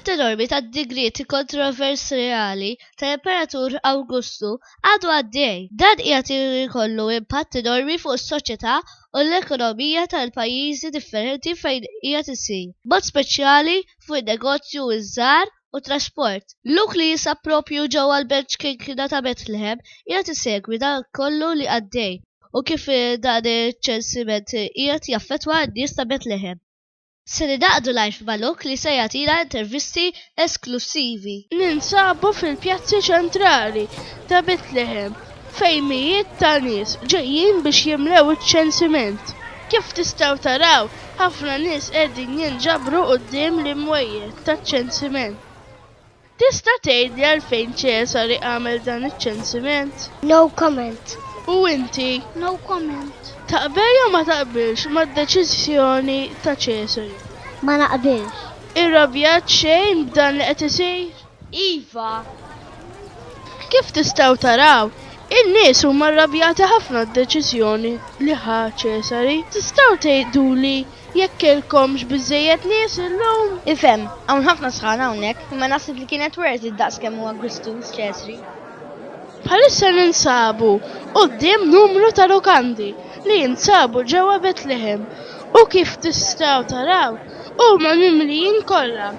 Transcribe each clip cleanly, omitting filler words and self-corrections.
L-impatt enormi tad-digriti kontroversjali tal-Imperatur Awgustu għadu għaddej. Dan qiegħed ikollu impatt enormi fuq is-soċjetà u l-ekonomija tal-pajjiżi differenti fejn qiegħed isir, b'mod speċjali fuq in-negozju iż-żgħar u trasport. Luke li jisab propju ġewwa l-Bench King ta' Bethlehem qiegħed isegwi dan kollu li għaddej u kif dan iċ-ċensiment qiegħed jaffettwa n-nies ta' Bethlehem. Se nidaqdu live ma' Luke li se jagħtina intervisti esklusivi. Ninsabu fil-pjazzi ċentrali ta' Bethlehem fejn mijiet ta' nies ġejjin biex jimlew iċ-ċensiment. Kif tistgħu taraw, ħafna nies qegħdin jinġabru quddiem l-imwejjed taċ-ċensiment. Tista' tgħidli għalfejn Ċesari għamel dan iċ-ċensiment? No comment. U inti? No comment. Taqbel jew ma taqbilx mad-deċiżjoni ta' Ċesari? Ma naqbilx. Irrabjat xejn b'dan li qed isir? Iva. Kif tistgħu taraw, in-nies huma rrabjati ħafna d-deċiżjoni li ħa Ċesari. Tistgħu tgħiduli jekk ilkomx biżejjed nies illum? Ifhem, hawn ħafna sħan hawnhekk, imma naħseb li kienet worth it daqs kemm huwa Augustus Ċesari. Bħalissa ninsabu quddiem numru ta' lukandi li jinsabu ġewwa Bethlehem u kif tistgħu taraw huma mimlijin kollha.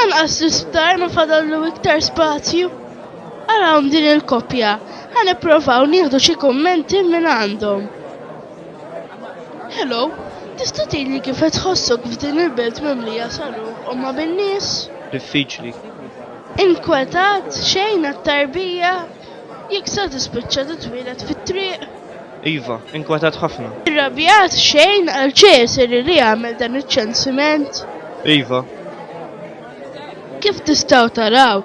Anqas l-isptar ma fadallu iktar spazju. Araw din il-koppja, ħanippruvaw nieħdu xi kummenti minn għandhom. Hello, tista' tgħidli kif qed tħossok f'din il-belt mimlija saruq u ma bin-nies? Diffiċli. Inkwetat xejn għat-tarbija jekk sa tispiċċa titwieled fit-triq. Iva, inkwetat ħafna. Irrabjat xejn għal Ċesari li għamel dan iċ-ċensiment. Iva. Kif tistgħu taraw,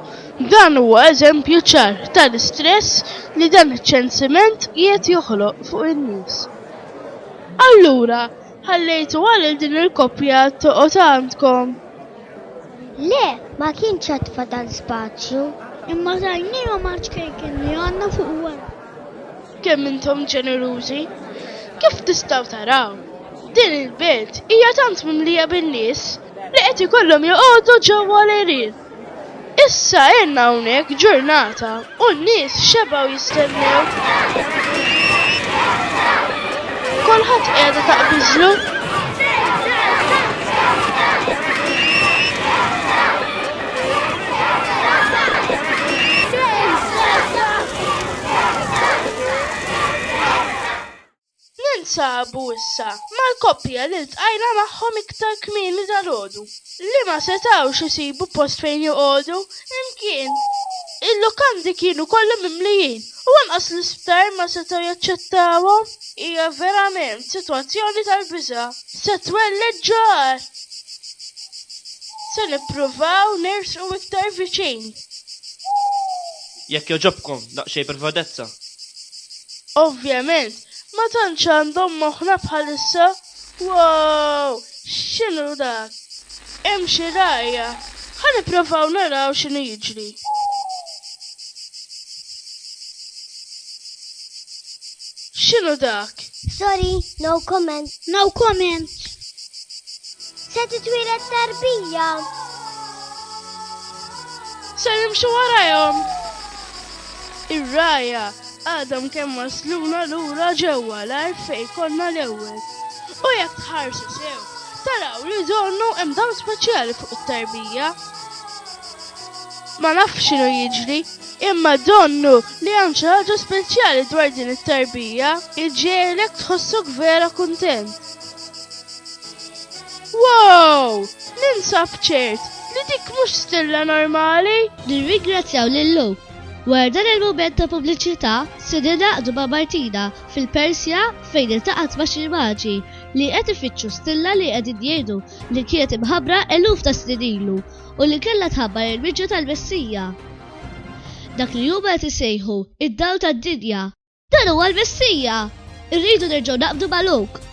dan huwa eżempju ċar tal-istress li dan iċ-ċensiment qiegħed joħloq fuq in-nies. Allura, ħallejtu għal din il-koppja toqgħod għandkom. Le, ma kienx għatfa dan spazju. Imma tajniju marċ kejken li għanna fuq wara. Kemm intom ġenerużi? Kif tistgħu taraw? Din il-belt hija tant mimlija bin-nies li qed ikollhom joqogħdu ġewwa l-għerien. Issa għenna hawnhekk ġurnata u n-nies xebgħu jistennew. Kulħadd qiegħda taqbiżlu. Ninsabu issa mal-koppja li ltqajna magħhom iktar kmieni dalgħodu li ma setgħux isibu post fejn joqogħdu imkien. Il-lukandi kienu kollha mimlijin u anqas l-isptar ma setgħu jaċċettawhom. Hija verament sitwazzjoni tal-biża' se twelled ġar. Se nippruvaw nersqu iktar viċin. Jekk joġobkom daqsxejn privatezza. Ovvjament, ma tantx għandhom moħħna bħalissa. Wow, x'inhu dak? Hemm xi rajja. Ħa nippruvaw naraw x'inhu jiġri. X'inhu dak? Sorry, no comment. No comment. Se titwieled tarbija. Se nimxu warajhom. Ir-rajja għadhom kemm wasluna lura ġewwa l-art fejn konna l-ewwel. U jekk tħarsu sew, taraw li donnu hemm dawn speċjali fuq it-tarbija. Ma nafx x'inhu jiġri, imma donnu li hemm xi ħaġa speċjali dwar din it-tarbija, iġielek tħossok vera kuntent. Wow! Ninsab ċert li dik mhux stilla normali. Nirringrazzjaw lil Luke. Wara dan il-mument ta' pubbliċità, se ninaqdu ma' Martina fil-Persja fejn iltaqat ma' xi maġi li qed ifittxu stilla li qegħdin jgħidu li kienet imħabbra eluf ta' snin ilu u li kellha tħabbar il-biġġa tal-Messija. Dak li huma qed isejħu id-dawl tad-dinja. Dan huwa l-Messija! Irridu nerġgħu naqbdu ma' Luke.